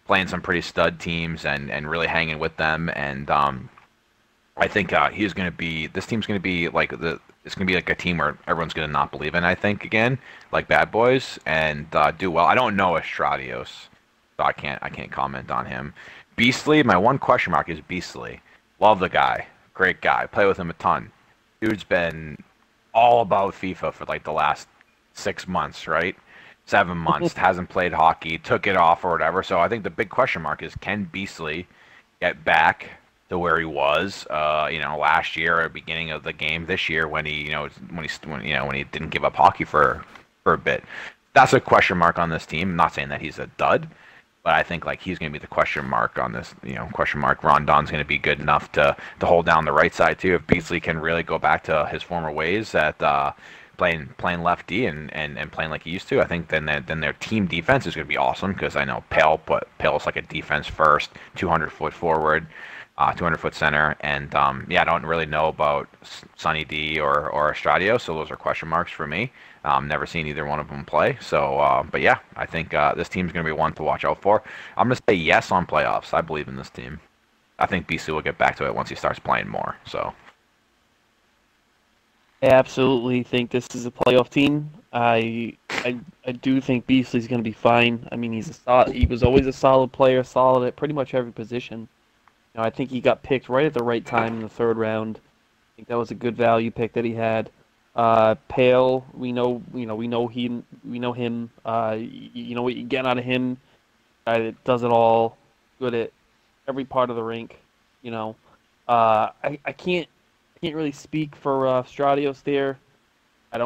playing some pretty stud teams, and really hanging with them. And I think he's going to be. This team's going to be like it's going to be like a team where everyone's going to not believe in. I think again, like Bad Boys, and do well. I don't know Estradios, so I can't comment on him. Beastly, my one question mark is Beastly. Love the guy, great guy. Play with him a ton. Dude's been all about FIFA for like the last 6 months, right? 7 months. Hasn't played hockey, took it off or whatever. So I think the big question mark is, can Beastly get back to where he was, last year or beginning of the game this year when he didn't give up hockey for a bit. That's a question mark on this team. I'm not saying that he's a dud, but I think like he's going to be the question mark on this. Question mark. Rondon's going to be good enough to hold down the right side too. If Beasley can really go back to his former ways at playing lefty and playing like he used to, I think then their team defense is going to be awesome because I know Pale's like a defense first, 200-foot forward. 200-foot center, and I don't really know about Sonny D or Estradio, so those are question marks for me. Never seen either one of them play, so but yeah, I think this team's going to be one to watch out for. I'm going to say yes on playoffs. I believe in this team. I think BC will get back to it once he starts playing more. So I absolutely think this is a playoff team. I do think Beasley's going to be fine. I mean, he was always a solid player, solid at pretty much every position. I think he got picked right at the right time in the third round. I think that was a good value pick that he had. Pale, we know him. You know what you get out of him. Guy that does it all, good at every part of the rink. I can't really speak for Stradios there. I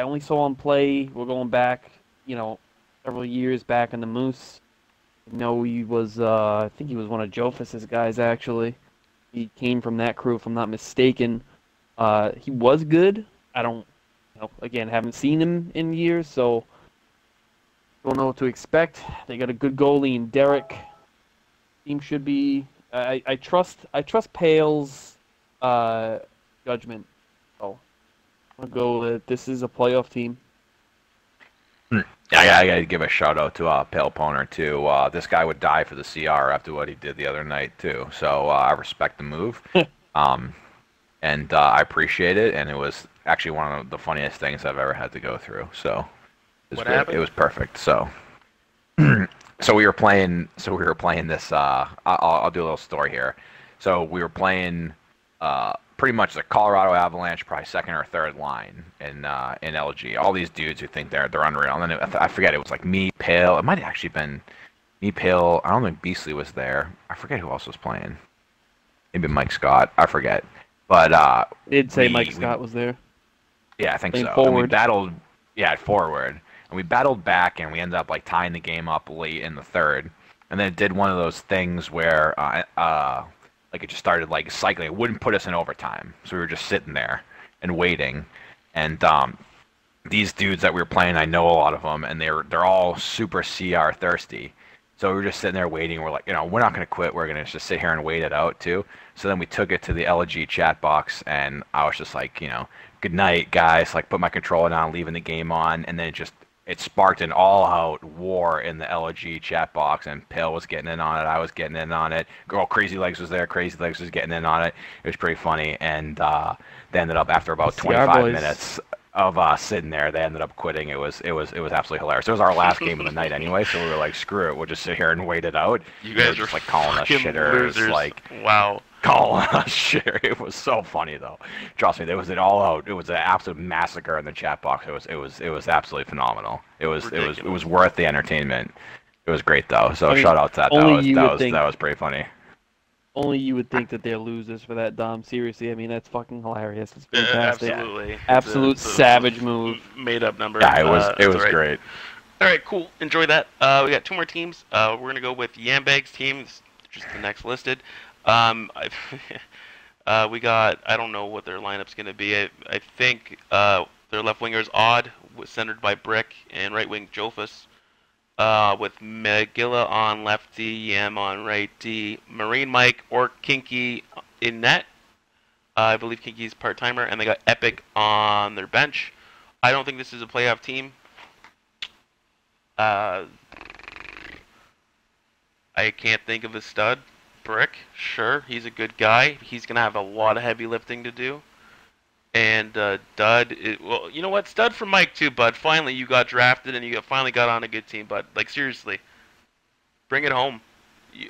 only saw him play. We're going back, several years back in the Moose. He was, I think he was one of Jofus's guys, actually. He came from that crew, if I'm not mistaken. He was good. I don't, again, haven't seen him in years, so don't know what to expect. They got a good goalie in Derek. Team should be, I trust Pale's judgment. So I'm going to go with this is a playoff team. I gotta give a shout out to Pale Poner too. This guy would die for the CR after what he did the other night too. So I respect the move, and I appreciate it. And it was actually one of the funniest things I've ever had to go through. So it was perfect. So so we were playing this. I'll do a little story here. So we were playing pretty much the Colorado Avalanche, probably second or third line in LG. All these dudes who think they're unreal. And then I forget, it was like me, Pale. It might have actually been me, Pale. I don't think Beastly was there. I forget who else was playing. Maybe Mike Scott. I forget. But did say Mike Scott was there. Yeah, I think so. Forward. And we battled, at forward, and we battled back, and we ended up like tying the game up late in the third. And then it did one of those things where like it just started like cycling. It wouldn't put us in overtime, so we were just sitting there and waiting. And these dudes that we were playing, I know a lot of them, and they're all super CR thirsty. So we were just sitting there waiting. We're like, we're not going to quit. We're going to just sit here and wait it out too. So then we took it to the LG chat box, and I was just like, good night, guys. Like put my controller down, leaving the game on, and then it sparked an all-out war in the LG chat box, and Pale was getting in on it. I was getting in on it. Girl, Crazy Legs was there. Crazy Legs was getting in on it. It was pretty funny, and they ended up after about 25 minutes of sitting there, they ended up quitting. It was absolutely hilarious. It was our last game of the night anyway, so we were like, screw it, we'll just sit here and wait it out. You guys were just like calling us shitters, losers. like wow. Calling us shit. It was so funny though. Trust me, there was it all out. It was an absolute massacre in the chat box. It was absolutely phenomenal. It was worth the entertainment. It was great though. So I mean, shout out to that. That was pretty funny. Only you would think that they're losers for that, Dom. Seriously, I mean that's fucking hilarious. It's fantastic. Absolutely. Absolute savage move. Made up number. Yeah, it was right. great. All right, cool. Enjoy that. We got 2 more teams. We're gonna go with Yambag's team, just the next listed. We got, I don't know what their lineup's gonna be. I think their left winger is Odd, centered by Brick, and right wing Jofus. With Megilla on left D, Yam on right D, Marine Mike or Kinky in net. I believe Kinky's part-timer, and they got Epic on their bench. I don't think this is a playoff team. I can't think of a stud. Brick, sure, he's a good guy. He's going to have a lot of heavy lifting to do. And Dud, well, you know what? Stud for Mike too, bud. Finally, you got drafted and you finally got on a good team, bud. Like, seriously, bring it home.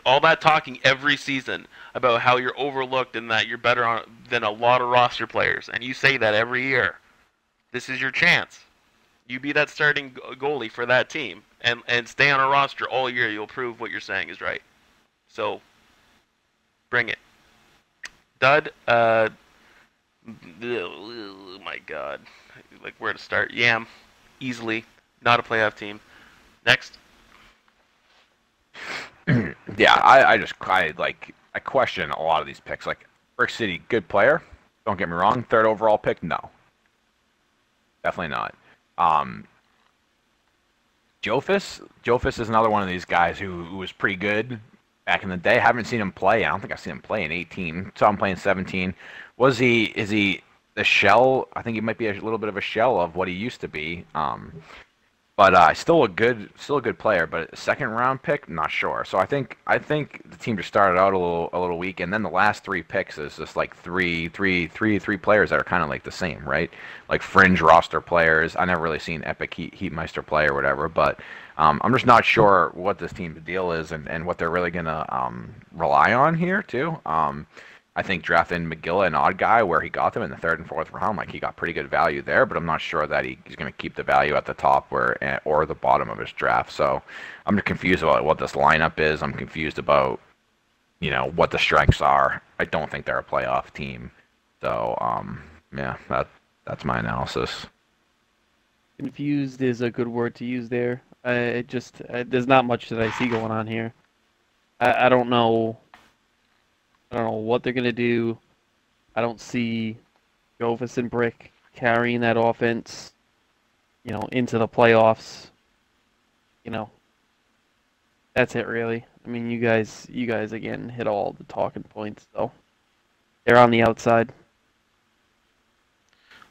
All that talking every season about how you're overlooked and that you're better than a lot of roster players, and you say that every year. This is your chance. You be that starting goalie for that team and stay on a roster all year. You'll prove what you're saying is right. So, bring it. Dud, oh my God. Like, where to start? Yam, easily. Not a playoff team. Next. Yeah, I question a lot of these picks. Like, Brick City, good player. Don't get me wrong. 3rd overall pick, no. Definitely not. Jofus is another one of these guys who was pretty good back in the day. Haven't seen him play. I don't think I've seen him play in 18. Saw him play in 17. Is he the shell? I think he might be a little bit of a shell of what he used to be. But still a good player. But 2nd round pick, not sure. So I think the team just started out a little weak, and then the last 3 picks is just like three players that are kind of like the same, right? Like fringe roster players. I never really seen Epic Heatmeister play or whatever, but I'm just not sure what this team's deal is and what they're really gonna rely on here too. I think drafting Megilla, an odd guy, where he got them in the 3rd and 4th round, like he got pretty good value there, but I'm not sure that he's going to keep the value at the top or the bottom of his draft. So I'm just confused about what this lineup is. I'm confused about, what the strengths are. I don't think they're a playoff team. So yeah, that's my analysis. Confused is a good word to use there. There's not much that I see going on here. I don't know. I don't know what they're going to do. I don't see Jofus and Brick carrying that offense, into the playoffs. That's it really. I mean, you guys again hit all the talking points, so they're on the outside.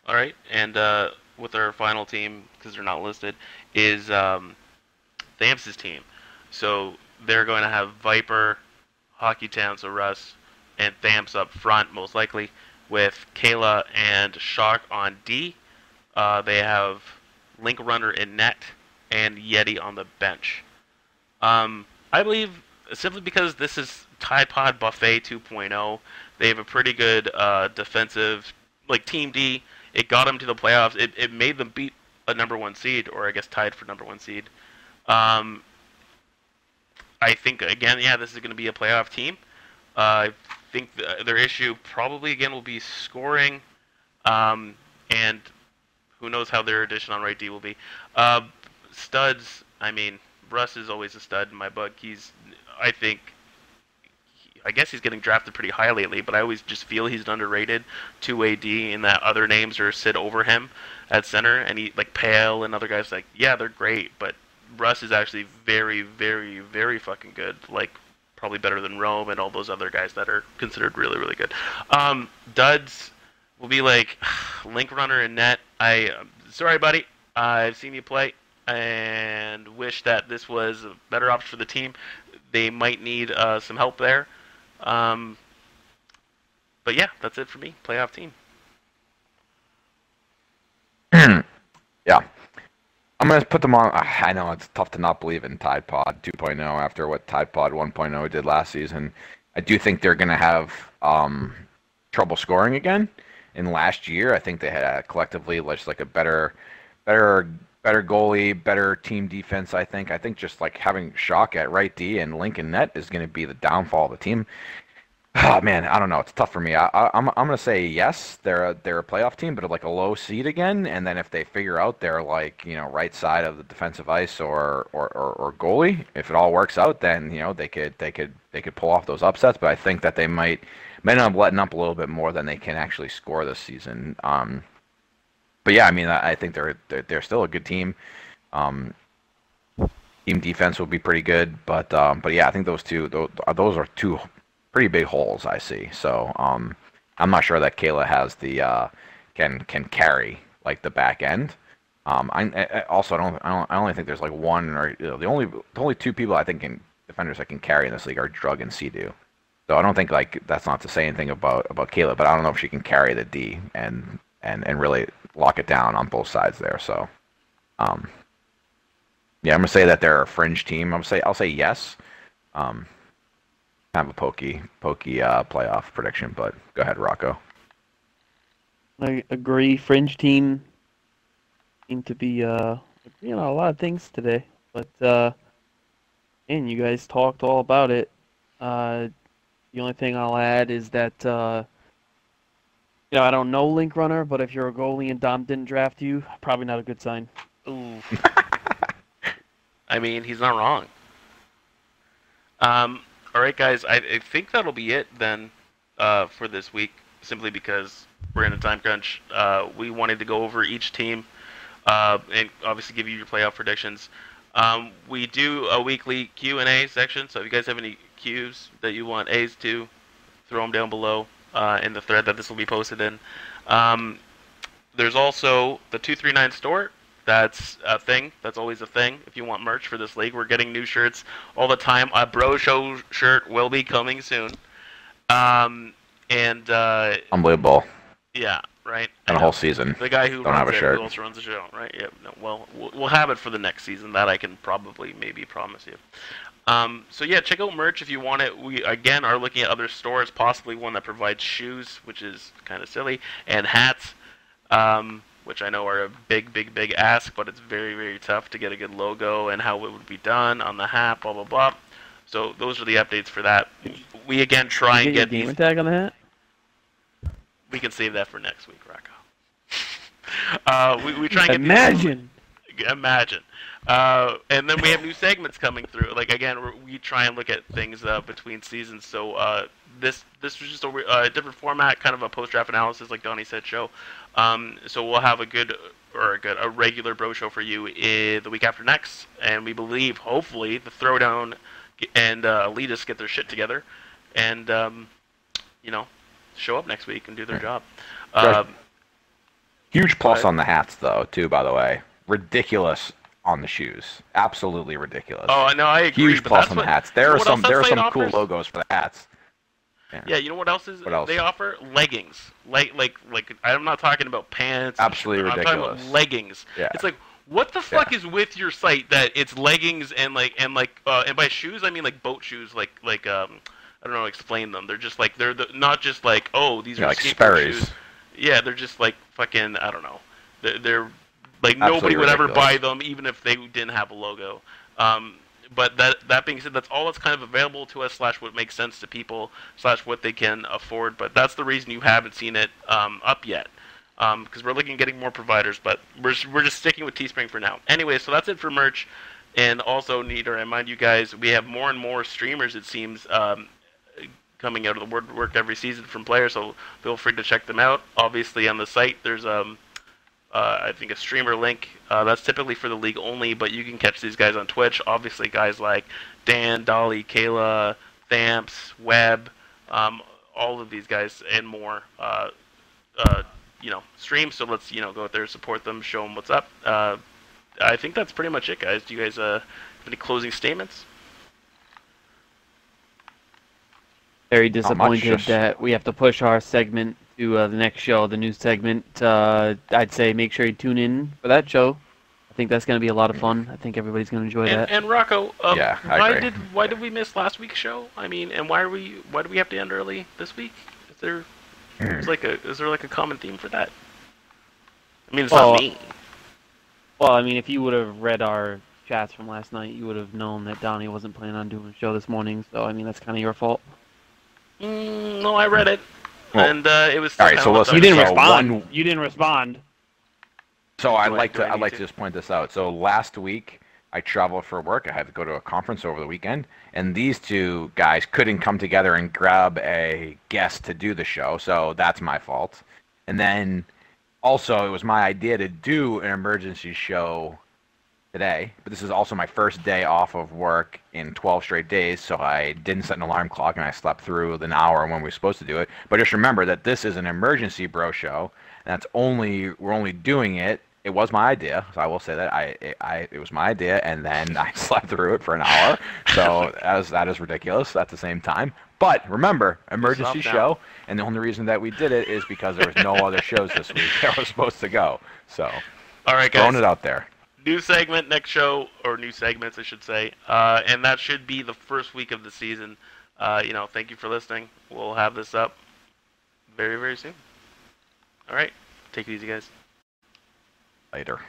All right, and with our final team, because they're not listed, is Thamps' team. So they're going to have Viper, Hockey Town, so Russ, and Thamps up front, most likely, with Kayla and Shock on D. They have Link Runner in net and Yeti on the bench. I believe, simply because this is Tide Pod Buffet 2.0, they have a pretty good defensive, like Team D. It got them to the playoffs. It made them beat a number 1 seed, or I guess tied for number 1 seed. I think, again, yeah, this is going to be a playoff team. I think their issue probably, again, will be scoring, and who knows how their addition on right D will be. Studs, I mean, Russ is always a stud in my book. I guess he's getting drafted pretty high lately, but I always just feel he's an underrated 2-way D, and that other names sit over him at center, and he, like Pale and other guys, yeah, they're great, but Russ is actually very, very, very fucking good, probably better than Rome and all those other guys that are considered really, really good. Duds will be Link Runner in net. Sorry, buddy. I've seen you play and wish that this was a better option for the team. They might need some help there. But yeah, that's it for me. Playoff team. Yeah. I'm going to put them on. I know it's tough to not believe in Tide Pod 2.0 after what Tide Pod 1.0 did last season. I do think they're going to have trouble scoring again. In last year, I think they had collectively just a better better goalie, better team defense. I think. I think just like having Shock at right D and Lincoln net is going to be the downfall of the team. Oh man, I don't know. It's tough for me. I'm gonna say yes. They're a playoff team, but like a low seed again. And then if they figure out they're like right side of the defensive ice or goalie, if it all works out, then they could pull off those upsets. But I think that they might end up letting up a little bit more than they can actually score this season. But yeah, I mean I think they're still a good team. Team defense will be pretty good, but yeah, I think those are two pretty big holes I see. So I'm not sure that Kayla has the can carry like the back end. I also I only think there's like one or the only two people I think defenders that can carry in this league are Drug and Sea-Doo. So I don't think like that's not to say anything about Kayla, but I don't know if she can carry the D and really lock it down on both sides there. So yeah, I'm gonna say that they're a fringe team. I'll say yes. Have a pokey playoff prediction, but go ahead, Rocco. I agree. Fringe team seem to be a lot of things today, but and you guys talked all about it. The only thing I'll add is that I don't know Link Runner, but if you're a goalie and Dom didn't draft you, probably not a good sign. Ooh. I mean, he's not wrong. All right, guys, I think that'll be it then for this week, simply because we're in a time crunch. We wanted to go over each team and obviously give you your playoff predictions. We do a weekly Q&A section, so if you guys have any Qs that you want A's to, throw them down below in the thread that this will be posted in. There's also the 239 store. That's a thing. That's always a thing. If you want merch for this league, we're getting new shirts all the time. A Bro Show shirt will be coming soon. Unbelievable. Yeah, right. And a whole season. The guy who don't have a shirt. Who also runs the show, right? Yeah. No, well, we'll have it for the next season. That I can probably maybe promise you. So yeah, check out merch if you want it. We again are looking at other stores, possibly one that provides shoes, which is kind of silly, and hats. Which I know are a big ask, but it's very tough to get a good logo and how it would be done on the hat, blah, blah, blah. So those are the updates for that. We, again, try and get your gamer tag on the hat? We can save that for next week, Rocco. We try and get Imagine! And then we have new segments coming through. Like, again, we try and look at things between seasons. So this was just a different format, kind of a post-draft analysis, like Donnie said, show. So we'll have a regular bro show for you the week after next, and we believe, hopefully, the Throwdown and Elitists get their shit together, and show up next week and do their job. Huge plus on the hats, though, too. By the way, ridiculous on the shoes, absolutely ridiculous. Oh, no, I agree. Huge plus on the hats. There are some cool offers? logos for the hats. Yeah, you know what else is? What else? They offer leggings. Like I'm not talking about pants. Absolutely ridiculous. I'm talking about leggings. Yeah. It's like, what the fuck is with your site that it's leggings and by shoes I mean like boat shoes, like I don't know how to explain them. They're just like not just like, oh, these are like skateboard Sperry's shoes. Yeah, they're just like fucking, I don't know. They're like Absolutely nobody would ever ridiculous. buy them even if they didn't have a logo. But that being said, that's all that's kind of available to us, / what makes sense to people, / what they can afford. But that's the reason you haven't seen it up yet, because we're looking at getting more providers. But we're just sticking with Teespring for now. Anyway, so that's it for merch. And also need to remind you guys, we have more and more streamers, it seems, coming out of the woodwork every season from players. So feel free to check them out. Obviously on the site, there's I think a streamer link. That's typically for the league only, but you can catch these guys on Twitch. Obviously, guys like Dan, Dolly, Kayla, Thamps, Webb, all of these guys and more, stream. So let's, go out there, support them, show them what's up. I think that's pretty much it, guys. Do you guys have any closing statements? Very disappointed that we have to push our segment to the next show, the news segment. I'd say make sure you tune in for that show. I think that's going to be a lot of fun. I think everybody's going to enjoy that. And Rocco, yeah, I agree. why did we miss last week's show? I mean, and why do we have to end early this week? Is there like a common theme for that? I mean, it's not me. Well, I mean, if you would have read our chats from last night, you would have known that Donnie wasn't planning on doing a show this morning. So, I mean, that's kind of your fault. No, I read it, Well, and it was. all right, so listen, You didn't so respond. one- You didn't respond. So I'd Do I like need to to? just point this out. So last week I traveled for work. I had to go to a conference over the weekend, and these two guys couldn't come together and grab a guest to do the show. So that's my fault. And then also it was my idea to do an emergency show today, but this is also my first day off of work in 12 straight days, so I didn't set an alarm clock and I slept through an hour when we were supposed to do it. But just remember that this is an emergency bro show, and we're only doing it. It was my idea, so I will say that it was my idea, and then I slept through it for an hour. So that is ridiculous at the same time. But remember, emergency Stop show, and the only reason that we did it is because there was no other shows this week that were supposed to go. So All right, guys. throwing it out there. New segment next show, or new segments, I should say, and that should be the first week of the season. Thank you for listening. We'll have this up very, very soon. All right, take it easy, guys. Later.